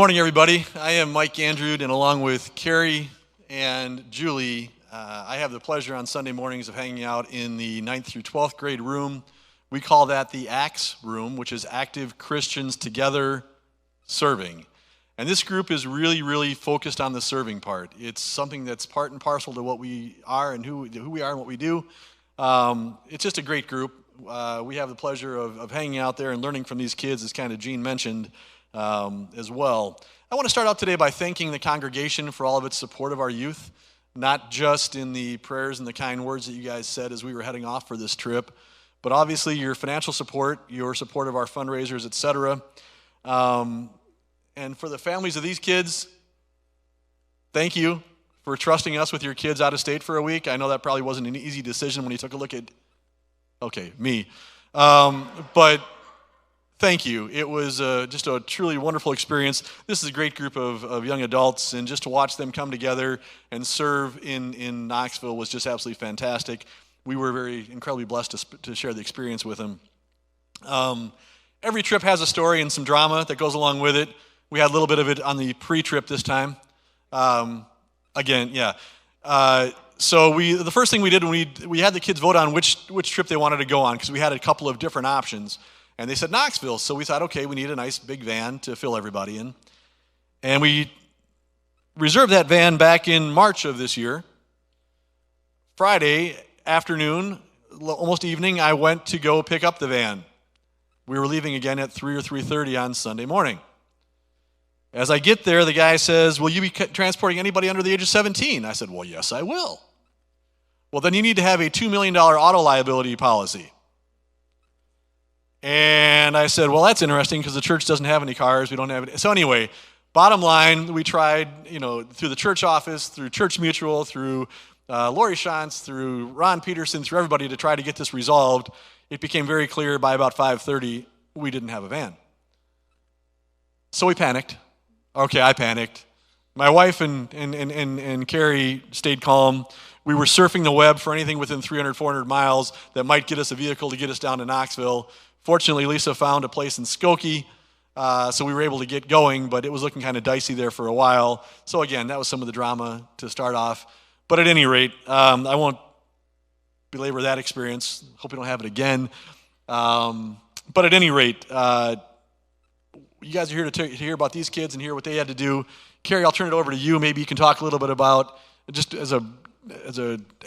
Morning, everybody. I am Mike Andrew, and along with Carrie and Julie, I have the pleasure on Sunday mornings of hanging out in the 9th through 12th grade room. We call that the ACTS room, which is Active Christians Together Serving. And this group is really focused on the serving part. It's something that's part and parcel to what we are and who we are and what we do. It's just a great group. We have the pleasure of hanging out there and learning from these kids, as kind of Gene mentioned, as well. I want to start out today by thanking the congregation for all of its support of our youth, not just in the prayers and the kind words that you guys said as we were heading off for this trip, but obviously your financial support, your support of our fundraisers, etc. And for the families of these kids, thank you for trusting us with your kids out of state for a week. I know that probably wasn't an easy decision when you took a look at, me. But thank you. It was just a truly wonderful experience. This is a great group of young adults, and just to watch them come together and serve in Knoxville was just absolutely fantastic. We were incredibly blessed to share the experience with them. Every trip has a story and some drama that goes along with it. We had a little bit of it on the pre-trip this time. So the first thing we did when we had the kids vote on which trip they wanted to go on, because we had a couple of different options. And they said Knoxville, so we thought, okay, we need a nice big van to fill everybody in. And we reserved that van back in March of this year. Friday afternoon, almost evening, I went to go pick up the van. We were leaving again at 3 or 3:30 on Sunday morning. As I get there, the guy says, will you be transporting anybody under the age of 17? I said, well, yes, I will. Well, then you need to have a $2 million auto liability policy. And I said, well, that's interesting because the church doesn't have any cars. We don't have any. So anyway, bottom line, we tried, through the church office, through Church Mutual, through Lori Shantz, through Ron Peterson, through everybody to try to get this resolved. It became very clear by about 5:30 we didn't have a van. So we panicked. Okay, I panicked. My wife and Carrie stayed calm. We were surfing the web for anything within 300, 400 miles that might get us a vehicle to get us down to Knoxville. Fortunately, Lisa found a place in Skokie, so we were able to get going, but it was looking kind of dicey there for a while. So again, that was some of the drama to start off. But at any rate, I won't belabor that experience. Hope we don't have it again. But at any rate, you guys are here to hear about these kids and hear what they had to do. Carrie, I'll turn it over to you. Maybe you can talk a little bit about, just as a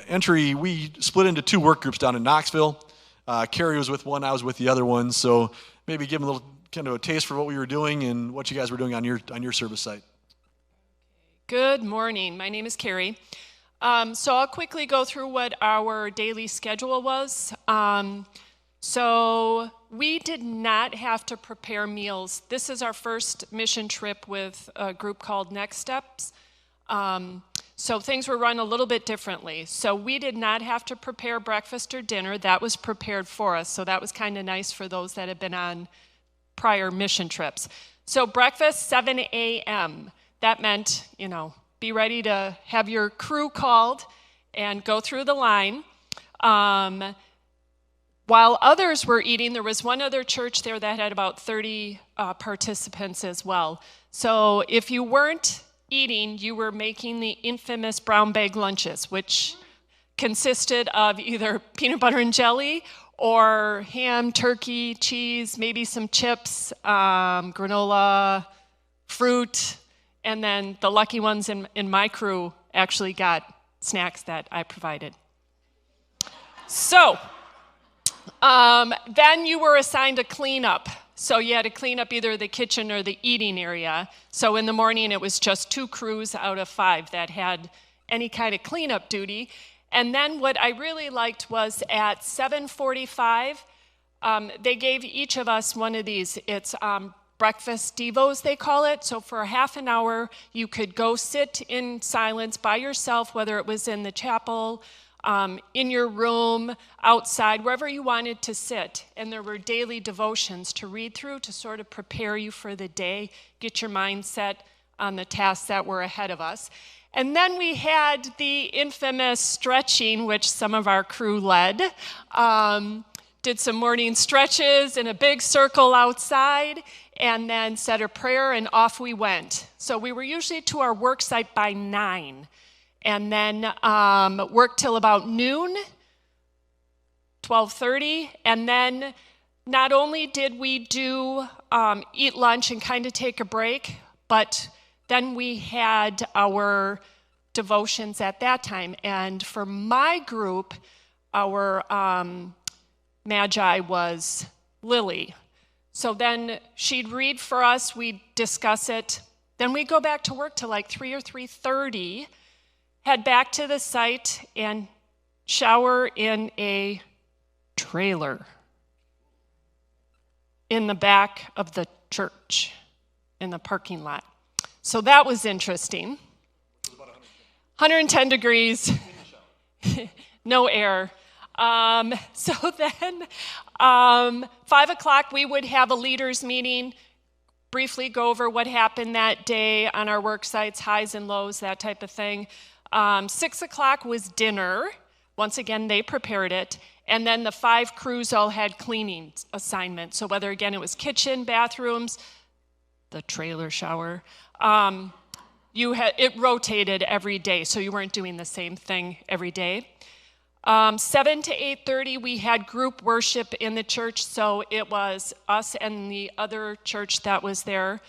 entry, we split into two work groups down in Knoxville. Carrie was with one, I was with the other one. So maybe give them a little kind of a taste for what we were doing and what you guys were doing on your service site. Good morning. My name is Carrie. So I'll quickly go through what our daily schedule was. So we did not have to prepare meals. This is our first mission trip with a group called Next Steps. So things were run a little bit differently. So we did not have to prepare breakfast or dinner. That was prepared for us. So that was kind of nice for those that had been on prior mission trips. So breakfast, 7 a.m. That meant, be ready to have your crew called and go through the line. While others were eating, there was one other church there that had about 30 participants as well. So if you weren't eating, you were making the infamous brown bag lunches, which consisted of either peanut butter and jelly or ham, turkey, cheese, maybe some chips, granola, fruit, and then the lucky ones in my crew actually got snacks that I provided. So then you were assigned a cleanup. So you had to clean up either the kitchen or the eating area. So in the morning, it was just 2 crews out of 5 that had any kind of cleanup duty. And then what I really liked was at 7:45, they gave each of us one of these. It's breakfast devos, they call it. So for a half an hour, you could go sit in silence by yourself, whether it was in the chapel, in your room, outside, wherever you wanted to sit. And there were daily devotions to read through to sort of prepare you for the day, get your mind set on the tasks that were ahead of us. And then we had the infamous stretching, which some of our crew led, did some morning stretches in a big circle outside, and then said a prayer, and off we went. So we were usually to our work site by 9, and then worked till about noon, 12:30, and then not only did we do eat lunch and kind of take a break, but then we had our devotions at that time. And for my group, our Magi was Lily. So then she'd read for us, we'd discuss it, then we'd go back to work till like 3 or 3:30, head back to the site and shower in a trailer in the back of the church in the parking lot. So that was interesting. 110 degrees, no air. So then, 5 o'clock, we would have a leaders meeting, briefly go over what happened that day on our work sites, highs and lows, that type of thing. 6 o'clock was dinner. Once again, they prepared it. And then the 5 crews all had cleaning assignments. So whether, again, it was kitchen, bathrooms, the trailer shower, it rotated every day, so you weren't doing the same thing every day. 7 to 8:30, we had group worship in the church, so it was us and the other church that was there.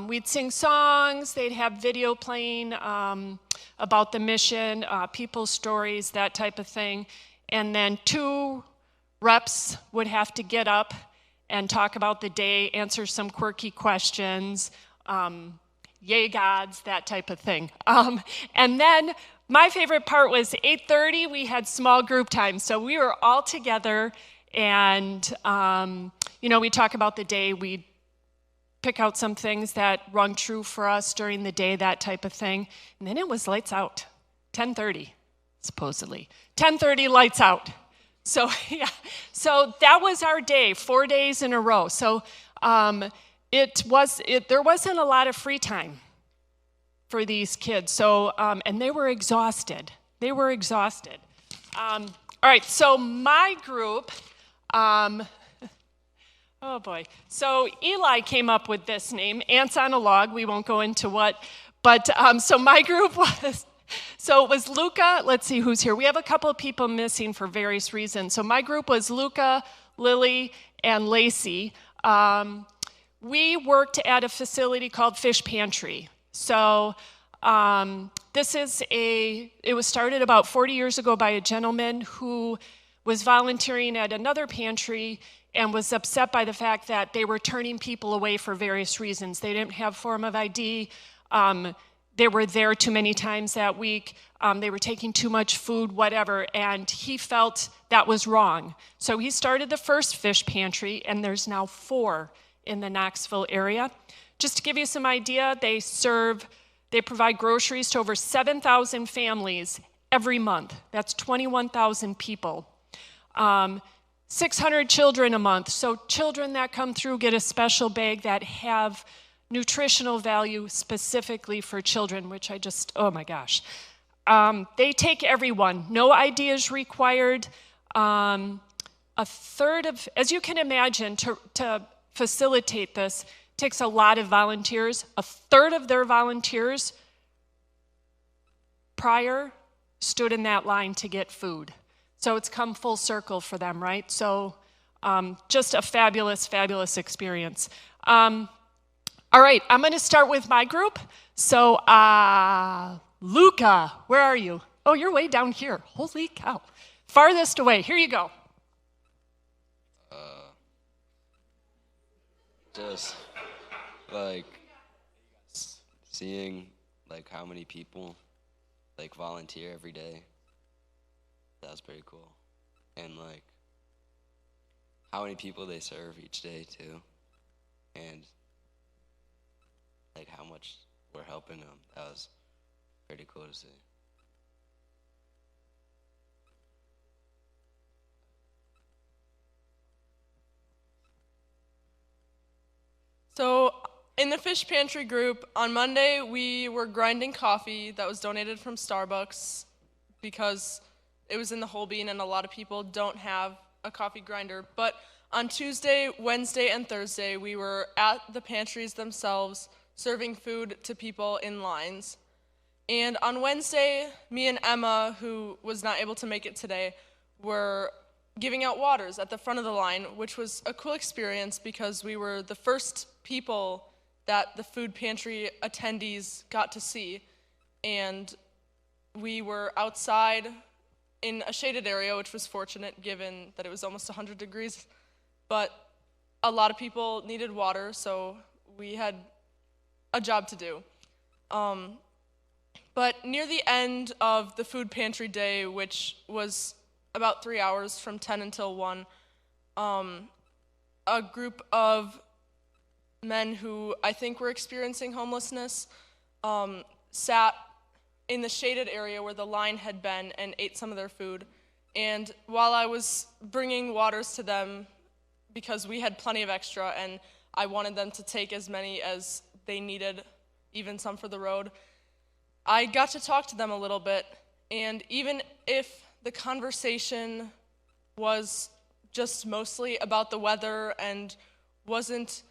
We'd sing songs, they'd have video playing about the mission, people's stories, that type of thing. And then 2 reps would have to get up and talk about the day, answer some quirky questions, yay gods, that type of thing. And then my favorite part was 8:30, we had small group time. So we were all together and, we talk about the day, we'd pick out some things that rung true for us during the day, that type of thing. And then it was lights out, 10:30, supposedly. 10:30, lights out. So, yeah, so that was our day, 4 days in a row. So there wasn't a lot of free time for these kids. So, and they were exhausted. All right, so my group, oh boy. So Eli came up with this name, Ants on a Log. We won't go into what, but so my group it was Luca. Let's see who's here. We have a couple of people missing for various reasons. So my group was Luca, Lily, and Lacey. We worked at a facility called Fish Pantry. So it was started about 40 years ago by a gentleman who was volunteering at another pantry and was upset by the fact that they were turning people away for various reasons. They didn't have form of ID. They were there too many times that week. They were taking too much food, whatever, and he felt that was wrong. So he started the first Fish Pantry, and there's now 4 in the Knoxville area. Just to give you some idea, they provide groceries to over 7,000 families every month. That's 21,000 people. 600 children a month. So children that come through get a special bag that have nutritional value specifically for children, which oh my gosh. They take everyone. No ID is required. A third of, as you can imagine, to facilitate this, takes a lot of volunteers. A third of their volunteers prior stood in that line to get food. So it's come full circle for them, right? So just a fabulous, fabulous experience. All right, I'm going to start with my group. So Luca, where are you? Oh, you're way down here. Holy cow. Farthest away. Here you go. Just like seeing like how many people like volunteer every day. That was pretty cool. And like how many people they serve each day too. And like how much we're helping them. That was pretty cool to see. So in the Fish Pantry group, on Monday we were grinding coffee that was donated from Starbucks because it was in the whole bean and a lot of people don't have a coffee grinder. But on Tuesday, Wednesday, and Thursday, we were at the pantries themselves serving food to people in lines. And on Wednesday, me and Emma, who was not able to make it today, were giving out waters at the front of the line, which was a cool experience because we were the first people that the food pantry attendees got to see. And we were outside in a shaded area, which was fortunate given that it was almost 100 degrees. But a lot of people needed water, so we had a job to do. But near the end of the food pantry day, which was about 3 hours from 10 until 1, a group of men who I think were experiencing homelessness sat in the shaded area where the line had been and ate some of their food. And while I was bringing waters to them, because we had plenty of extra and I wanted them to take as many as they needed, even some for the road, I got to talk to them a little bit. And even if the conversation was just mostly about the weather and wasn't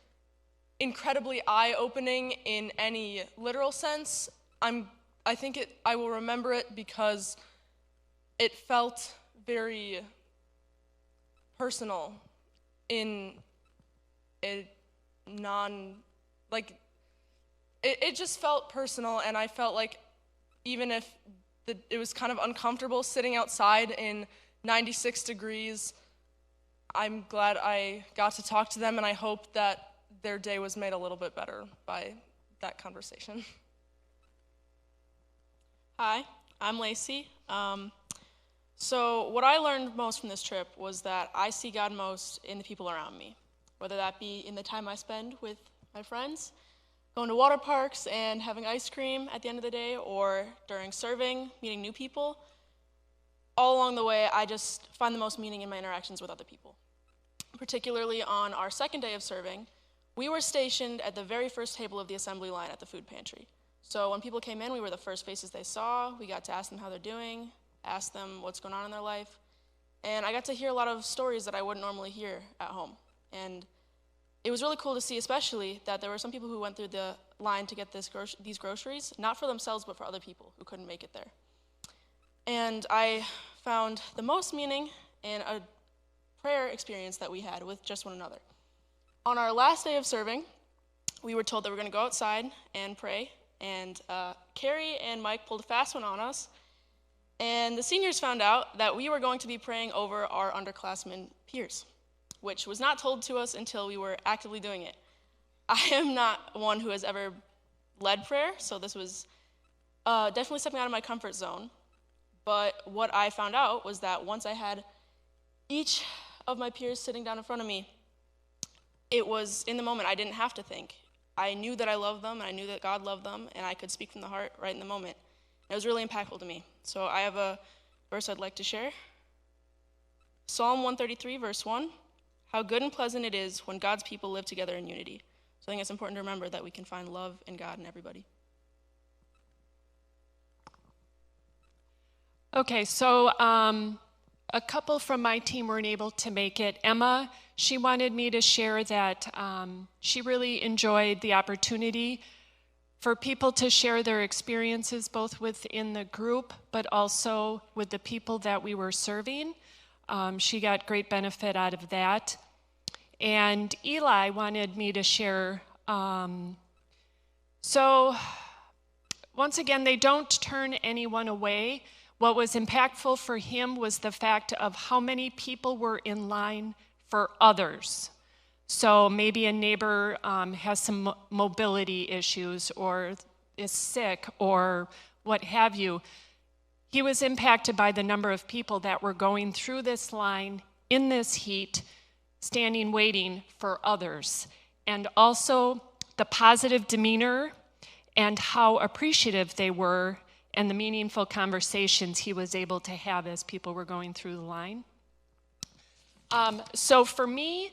incredibly eye-opening in any literal sense, I think I will remember it because it felt very personal in a it just felt personal, and I felt like even if it was kind of uncomfortable sitting outside in 96 degrees, I'm glad I got to talk to them, and I hope that their day was made a little bit better by that conversation. Hi, I'm Lacey. So what I learned most from this trip was that I see God most in the people around me, whether that be in the time I spend with my friends, going to water parks and having ice cream at the end of the day, or during serving, meeting new people. All along the way, I just find the most meaning in my interactions with other people. Particularly on our second day of serving, we were stationed at the very first table of the assembly line at the food pantry. So when people came in, we were the first faces they saw. We got to ask them how they're doing, ask them what's going on in their life. And I got to hear a lot of stories that I wouldn't normally hear at home. And it was really cool to see, especially, that there were some people who went through the line to get these groceries, not for themselves, but for other people who couldn't make it there. And I found the most meaning in a prayer experience that we had with just one another. On our last day of serving, we were told that we were going to go outside and pray. And Carrie and Mike pulled a fast one on us. And the seniors found out that we were going to be praying over our underclassmen peers, which was not told to us until we were actively doing it. I am not one who has ever led prayer, so this was definitely stepping out of my comfort zone. But what I found out was that once I had each of my peers sitting down in front of me, it was in the moment. I didn't have to think. I knew that I loved them, and I knew that God loved them, and I could speak from the heart right in the moment. It was really impactful to me. So I have a verse I'd like to share. Psalm 133, verse 1. How good and pleasant it is when God's people live together in unity. So I think it's important to remember that we can find love in God and everybody. Okay, so a couple from my team weren't able to make it. Emma, she wanted me to share that she really enjoyed the opportunity for people to share their experiences both within the group but also with the people that we were serving. She got great benefit out of that. And Eli wanted me to share. So once again, they don't turn anyone away. What was impactful for him was the fact of how many people were in line for others. So maybe a neighbor has some mobility issues or is sick or what have you. He was impacted by the number of people that were going through this line in this heat, standing waiting for others. And also the positive demeanor and how appreciative they were and the meaningful conversations he was able to have as people were going through the line. So for me,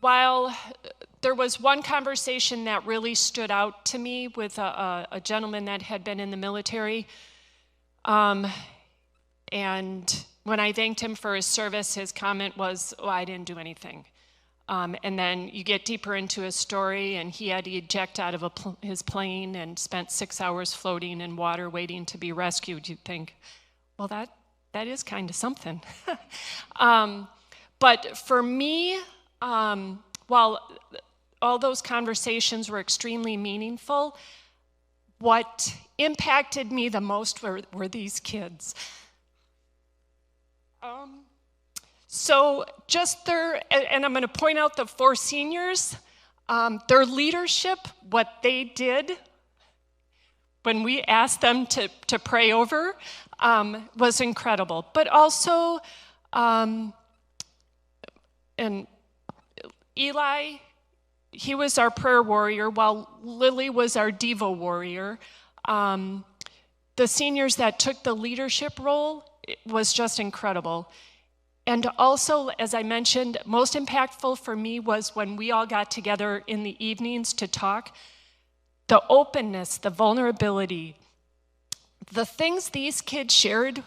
while there was one conversation that really stood out to me with a gentleman that had been in the military, and when I thanked him for his service, his comment was, "Oh, I didn't do anything." And then you get deeper into his story, and he had to eject out of his plane and spent 6 hours floating in water waiting to be rescued. You'd think, well, that is kind of something. But for me, while all those conversations were extremely meaningful, what impacted me the most were these kids. So just and I'm going to point out the 4 seniors, their leadership, what they did when we asked them to pray over, was incredible. But also, and Eli, he was our prayer warrior, while Lily was our Devo warrior. The seniors that took the leadership role, it was just incredible. And also, as I mentioned, most impactful for me was when we all got together in the evenings to talk. The openness, the vulnerability, the things these kids shared,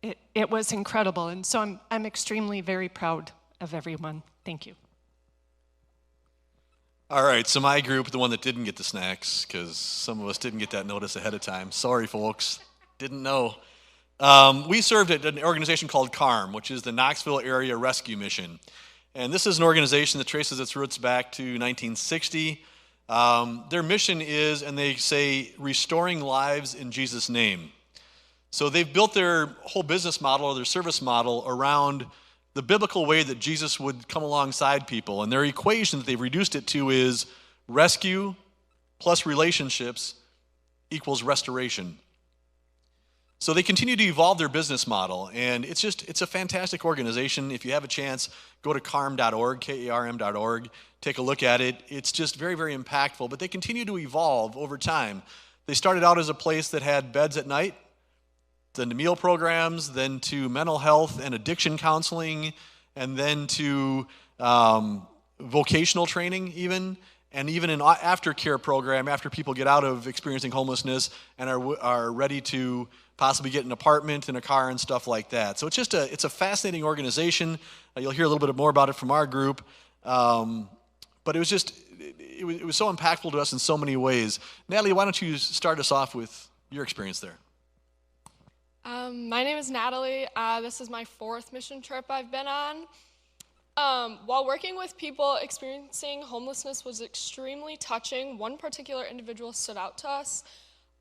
it was incredible. And so I'm extremely very proud of everyone. Thank you. All right, so my group, the one that didn't get the snacks, because some of us didn't get that notice ahead of time. Sorry, folks. Didn't know. We served at an organization called CARM, which is the Knoxville Area Rescue Mission. And this is an organization that traces its roots back to 1960. Their mission is, and they say, restoring lives in Jesus' name. So they've built their whole business model or their service model around the biblical way that Jesus would come alongside people. And their equation that they've reduced it to is rescue plus relationships equals restoration. So they continue to evolve their business model, and it's a fantastic organization. If you have a chance, go to karm.org, Karm.org, take a look at it. It's just very, very impactful, but they continue to evolve over time. They started out as a place that had beds at night, then to meal programs, then to mental health and addiction counseling, and then to vocational training even, and even an aftercare program after people get out of experiencing homelessness and are ready to possibly get an apartment and a car and stuff like that. So it's a fascinating organization. You'll hear a little bit more about it from our group. But it was so impactful to us in so many ways. Natalie, why don't you start us off with your experience there? My name is Natalie. This is my 4th mission trip I've been on. While working with people experiencing homelessness was extremely touching, one particular individual stood out to us.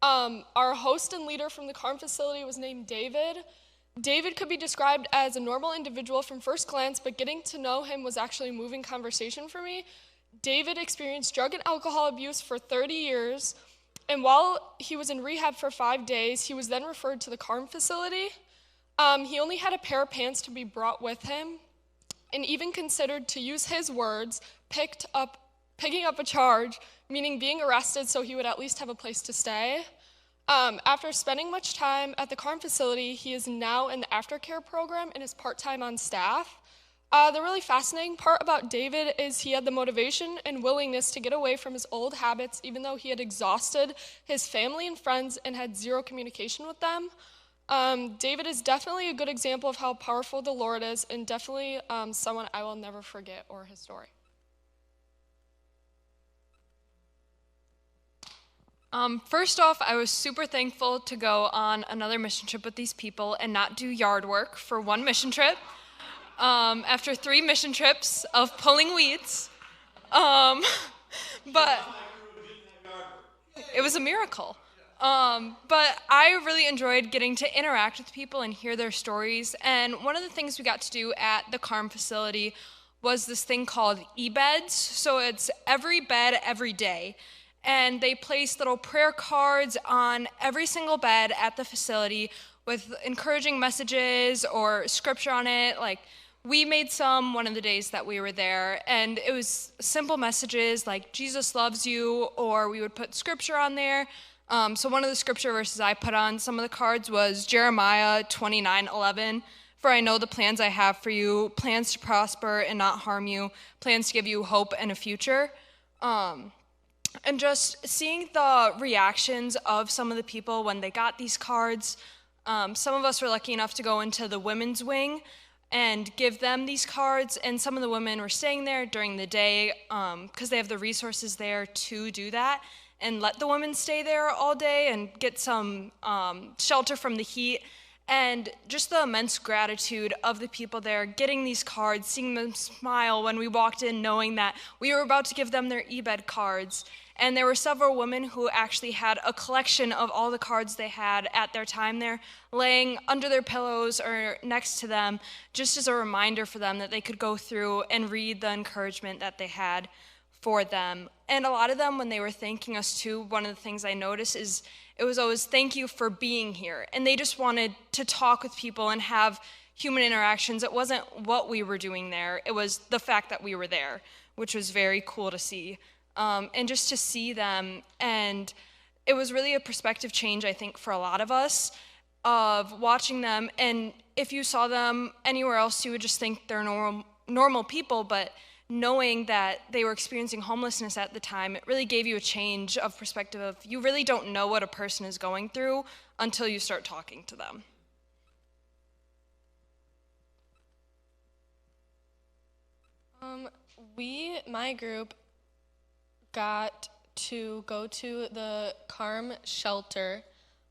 Our host and leader from the CARM facility was named David. David could be described as a normal individual from first glance, but getting to know him was actually a moving conversation for me. David experienced drug and alcohol abuse for 30 years, and while he was in rehab for 5 days, he was then referred to the CARM facility. He only had a pair of pants to be brought with him, and even considered, to use his words, picking up a charge, meaning being arrested so he would at least have a place to stay. After spending much time at the CARM facility, he is now in the aftercare program and is part-time on staff. The really fascinating part about David is he had the motivation and willingness to get away from his old habits, even though he had exhausted his family and friends and had zero communication with them. David is definitely a good example of how powerful the Lord is, and definitely someone I will never forget or his story. First off, I was super thankful to go on another mission trip with these people and not do yard work for one mission trip. After 3 mission trips of pulling weeds, but it was a miracle. But I really enjoyed getting to interact with people and hear their stories. And one of the things we got to do at the CARM facility was this thing called e-beds. So it's every bed every day. And they placed little prayer cards on every single bed at the facility with encouraging messages or scripture on it. Like, we made some one of the days that we were there, and it was simple messages like Jesus loves you, or we would put scripture on there. So one of the scripture verses I put on some of the cards was Jeremiah 29:11. For I know the plans I have for you, plans to prosper and not harm you, plans to give you hope and a future. And just seeing the reactions of some of the people when they got these cards, Some of us were lucky enough to go into the women's wing and give them these cards, and some of the women were staying there during the day because they have the resources there to do that, and let the women stay there all day and get some shelter from the heat. And just the immense gratitude of the people there getting these cards, seeing them smile when we walked in, knowing that we were about to give them their eBed cards. And there were several women who actually had a collection of all the cards they had at their time there, laying under their pillows or next to them, just as a reminder for them that they could go through and read the encouragement that they had for them. And a lot of them, when they were thanking us too, one of the things I noticed is it was always, thank you for being here. And they just wanted to talk with people and have human interactions. It wasn't what we were doing there, it was the fact that we were there, which was very cool to see. And just to see them, and it was really a perspective change, I think, for a lot of us, of watching them. And if you saw them anywhere else, you would just think they're normal people, but knowing that they were experiencing homelessness at the time, it really gave you a change of perspective of you really don't know what a person is going through until you start talking to them. My group got to go to the CARM shelter,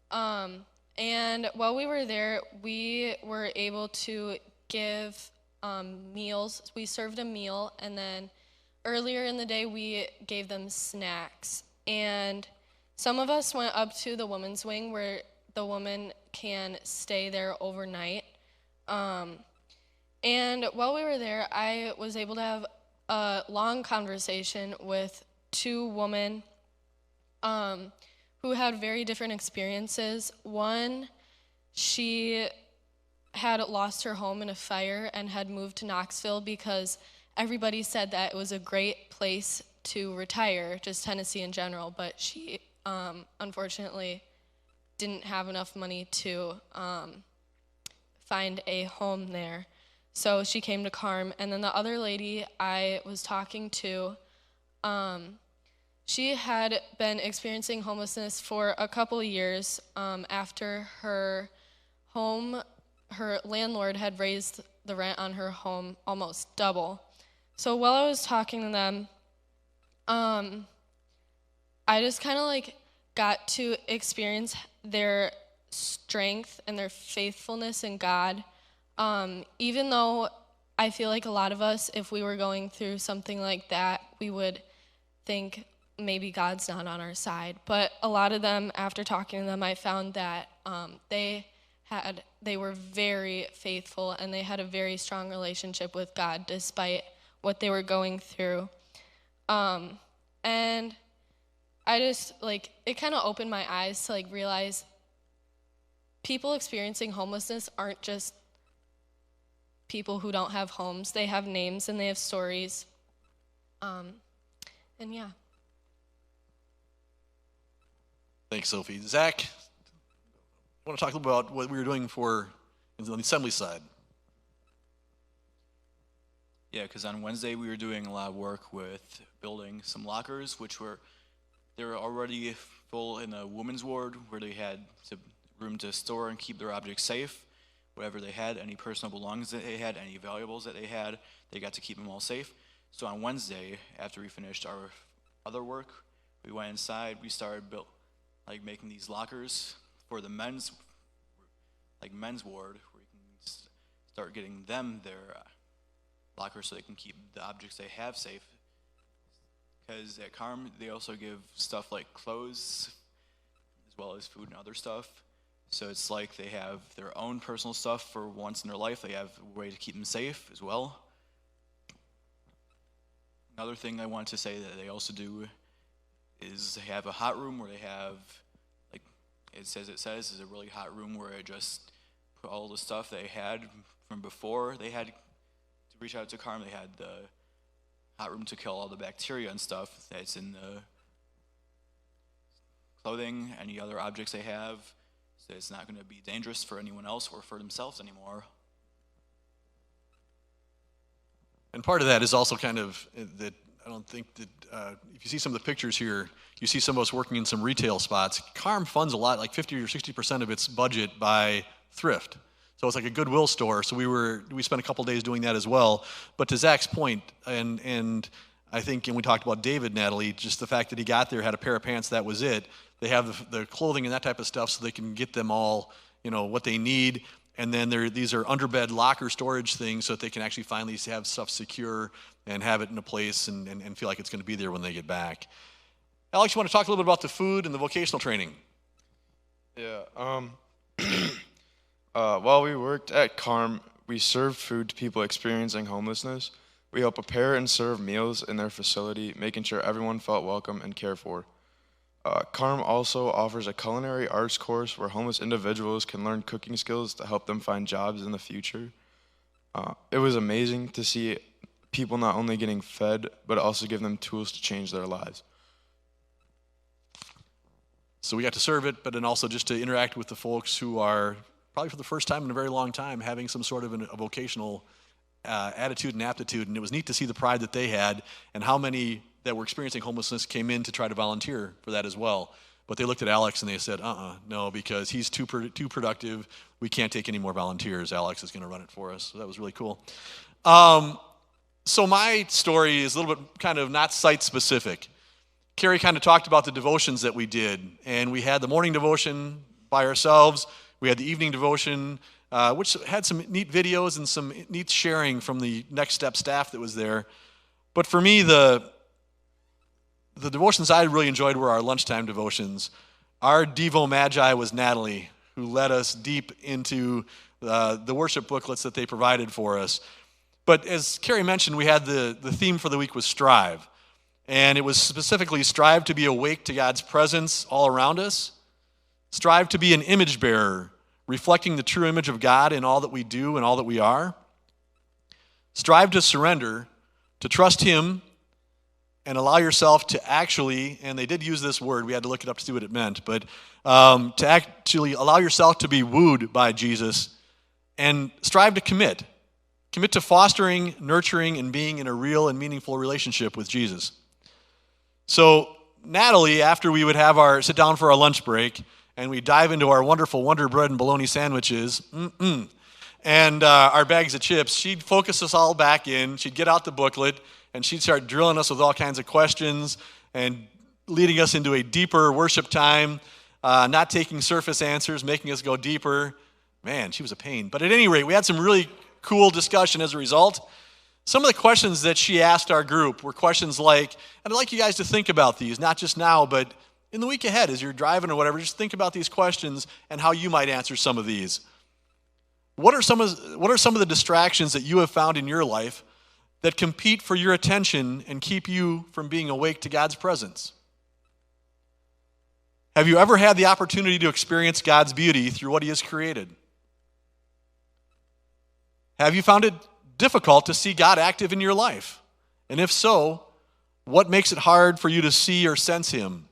and while we were there, we were able to give meals. We served a meal, and then earlier in the day, we gave them snacks. And some of us went up to the women's wing where the woman can stay there overnight. And while we were there, I was able to have a long conversation with two women who had very different experiences. One, she had lost her home in a fire and had moved to Knoxville because everybody said that it was a great place to retire, just Tennessee in general, but she unfortunately didn't have enough money to find a home there. So she came to CARM. And then the other lady I was talking to, she had been experiencing homelessness for a couple of years after her landlord had raised the rent on her home almost double. So while I was talking to them, I just kind of got to experience their strength and their faithfulness in God. Even though I feel like a lot of us, if we were going through something like that, we would think maybe God's not on our side. But a lot of them, after talking to them, I found that they were very faithful and they had a very strong relationship with God despite what they were going through. And I just, it kind of opened my eyes to realize people experiencing homelessness aren't just people who don't have homes. They have names and they have stories. And yeah. Thanks, Sophie. Zach, I want to talk a little about what we were doing on the assembly side. Yeah, because on Wednesday we were doing a lot of work with building some lockers, they were already full in the women's ward where they had room to store and keep their objects safe. Whatever they had, any personal belongings that they had, any valuables that they had, they got to keep them all safe. So on Wednesday, after we finished our other work, we went inside, we started making these lockers for the men's ward, where you can start getting them their lockers so they can keep the objects they have safe. Because at CARM, they also give stuff like clothes, as well as food and other stuff. So it's like they have their own personal stuff for once in their life. They have a way to keep them safe as well. Another thing I want to say that they also do is they have a hot room where they have, it says, is a really hot room where it just put all the stuff they had from before they had to reach out to CARM. They had the hot room to kill all the bacteria and stuff that's in the clothing, any other objects they have. So it's not going to be dangerous for anyone else or for themselves anymore. And part of that is also kind of that don't think that if you see some of the pictures here, you see some of us working in some retail spots. CARM funds a lot, like 50 or 60% of its budget by thrift. So it's like a Goodwill store. So we spent a couple days doing that as well. But to Zach's point, and I think, and we talked about David, Natalie, just the fact that he got there, had a pair of pants, that was it. They have the clothing and that type of stuff so they can get them all, what they need. And then these are underbed locker storage things so that they can actually finally have stuff secure and have it in a place and feel like it's going to be there when they get back. Alex, you want to talk a little bit about the food and the vocational training? Yeah. While we worked at CARM, we served food to people experiencing homelessness. We helped prepare and serve meals in their facility, making sure everyone felt welcome and cared for. CARM also offers a culinary arts course where homeless individuals can learn cooking skills to help them find jobs in the future. It was amazing to see people not only getting fed, but also give them tools to change their lives. So we got to serve it, but then also just to interact with the folks who are probably for the first time in a very long time having some sort of a vocational attitude and aptitude. And it was neat to see the pride that they had and how many that were experiencing homelessness came in to try to volunteer for that as well. But they looked at Alex and they said, no, because he's too productive. We can't take any more volunteers. Alex is going to run it for us. So that was really cool. So my story is a little bit kind of not site-specific. Carrie kind of talked about the devotions that we did. And we had the morning devotion by ourselves. We had the evening devotion, which had some neat videos and some neat sharing from the Next Step staff that was there. But for me, the devotions I really enjoyed were our lunchtime devotions. Our Devo Magi was Natalie, who led us deep into the worship booklets that they provided for us. But as Carrie mentioned, we had the theme for the week was Strive. And it was specifically strive to be awake to God's presence all around us. Strive to be an image bearer, reflecting the true image of God in all that we do and all that we are. Strive to surrender, to trust Him, and allow yourself to actually, and they did use this word, we had to look it up to see what it meant, but to actually allow yourself to be wooed by Jesus, and strive to commit. Commit to fostering, nurturing, and being in a real and meaningful relationship with Jesus. So Natalie, after we would have our sit down for our lunch break, and we dive into our wonderful Wonder Bread and bologna sandwiches, and our bags of chips, she'd focus us all back in. She'd get out the booklet, and she'd start drilling us with all kinds of questions and leading us into a deeper worship time, not taking surface answers, making us go deeper. Man, she was a pain. But at any rate, we had some really cool discussion as a result. Some of the questions that she asked our group were questions like, and I'd like you guys to think about these, not just now, but in the week ahead as you're driving or whatever, just think about these questions and how you might answer some of these. What are some of the distractions that you have found in your life that compete for your attention and keep you from being awake to God's presence? Have you ever had the opportunity to experience God's beauty through what He has created? Have you found it difficult to see God active in your life? And if so, what makes it hard for you to see or sense Him?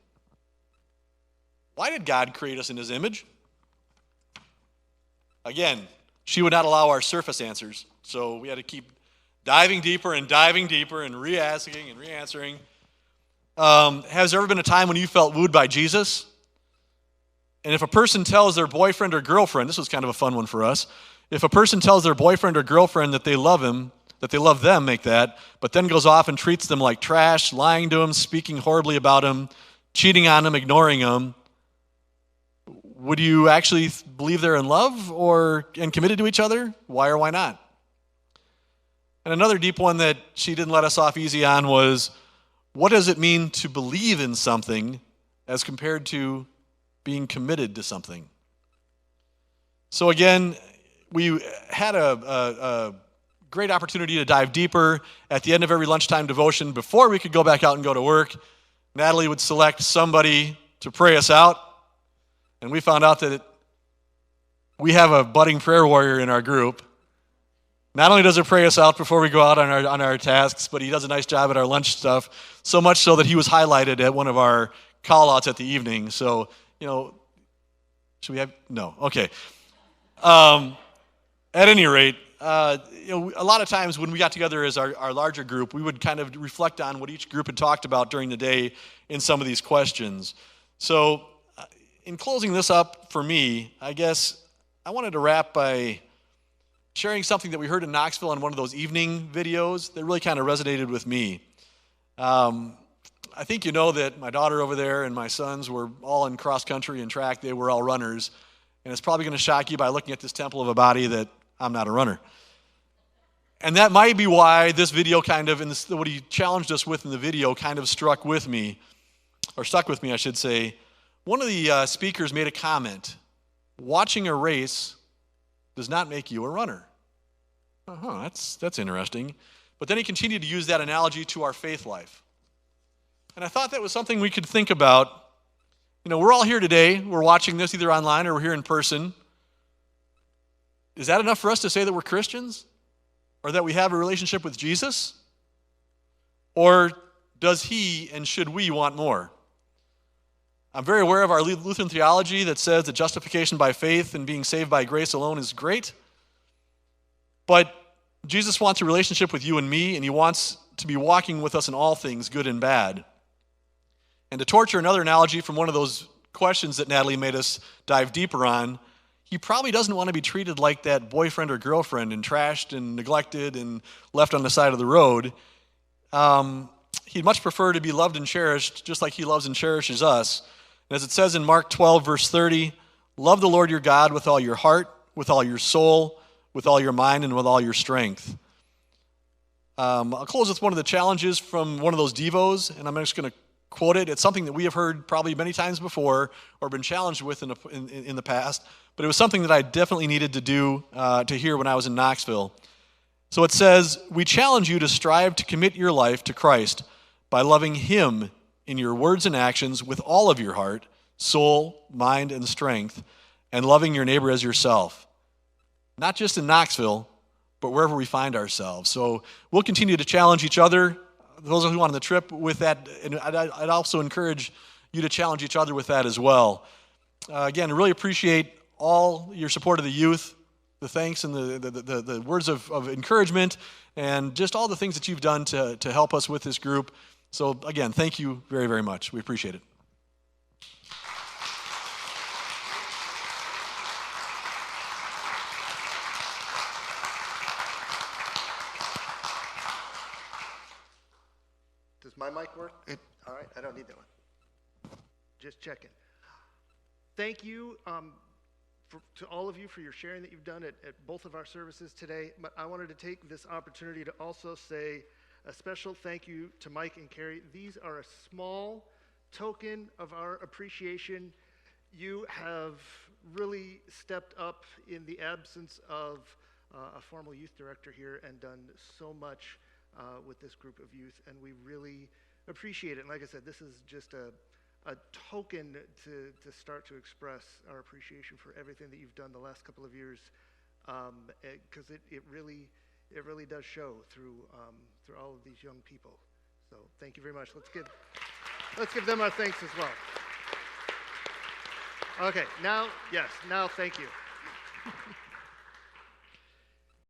Why did God create us in His image? Again, she would not allow our surface answers, so we had to keep diving deeper and re-asking and re-answering. Has there ever been a time when you felt wooed by Jesus? And if a person tells their boyfriend or girlfriend, this was kind of a fun one for us, if a person tells their boyfriend or girlfriend that they love him, that they love them, but then goes off and treats them like trash, lying to them, speaking horribly about them, cheating on them, ignoring them, would you actually believe they're in love and committed to each other? Why or why not? And another deep one that she didn't let us off easy on was, what does it mean to believe in something as compared to being committed to something? So again, we had a great opportunity to dive deeper. At the end of every lunchtime devotion, before we could go back out and go to work, Natalie would select somebody to pray us out. And we found out that we have a budding prayer warrior in our group. Not only does he pray us out before we go out on our tasks, but he does a nice job at our lunch stuff, so much so that he was highlighted at one of our call-outs at the evening. So, should we have? No. Okay. At any rate, a lot of times when we got together as our larger group, we would kind of reflect on what each group had talked about during the day in some of these questions. So in closing this up for me, I guess I wanted to wrap by sharing something that we heard in Knoxville on one of those evening videos that really kind of resonated with me. I think you know that my daughter over there and my sons were all in cross country and track. They were all runners. And it's probably going to shock you by looking at this temple of a body that I'm not a runner. And that might be why this video kind of, and what he challenged us with in the video kind of stuck with me, I should say. One of the speakers made a comment: watching a race does not make you a runner. That's interesting. But then he continued to use that analogy to our faith life. And I thought that was something we could think about. We're all here today. We're watching this either online or we're here in person. Is that enough for us to say that we're Christians? Or that we have a relationship with Jesus? Or does he and should we want more? I'm very aware of our Lutheran theology that says that justification by faith and being saved by grace alone is great. But Jesus wants a relationship with you and me, and he wants to be walking with us in all things, good and bad. And to torture another analogy from one of those questions that Natalie made us dive deeper on, he probably doesn't want to be treated like that boyfriend or girlfriend and trashed and neglected and left on the side of the road. He'd much prefer to be loved and cherished just like he loves and cherishes us. And as it says in Mark 12, verse 30, love the Lord your God with all your heart, with all your soul, with all your mind, and with all your strength. I'll close with one of the challenges from one of those devos, and I'm just going to quote it. It's something that we have heard probably many times before or been challenged with in the past, but it was something that I definitely needed to do to hear when I was in Knoxville. So it says, we challenge you to strive to commit your life to Christ by loving him in your words and actions with all of your heart, soul, mind, and strength, and loving your neighbor as yourself. Not just in Knoxville, but wherever we find ourselves. So we'll continue to challenge each other. Those who want on the trip with that, and I'd also encourage you to challenge each other with that as well. Again, I really appreciate all your support of the youth, the thanks and the words of encouragement, and just all the things that you've done to help us with this group. So again, thank you very, very much. We appreciate it. Does my mic work? All right, I don't need that one. Just checking. Thank you to all of you for your sharing that you've done at both of our services today. But I wanted to take this opportunity to also say a special thank you to Mike and Carrie. These are a small token of our appreciation. You have really stepped up in the absence of a formal youth director here and done so much with this group of youth, and we really appreciate it. And like I said, this is just a token to start to express our appreciation for everything that you've done the last couple of years, because it really does show through all of these young people. So thank you very much. Let's give them our thanks as well. Okay, now thank you.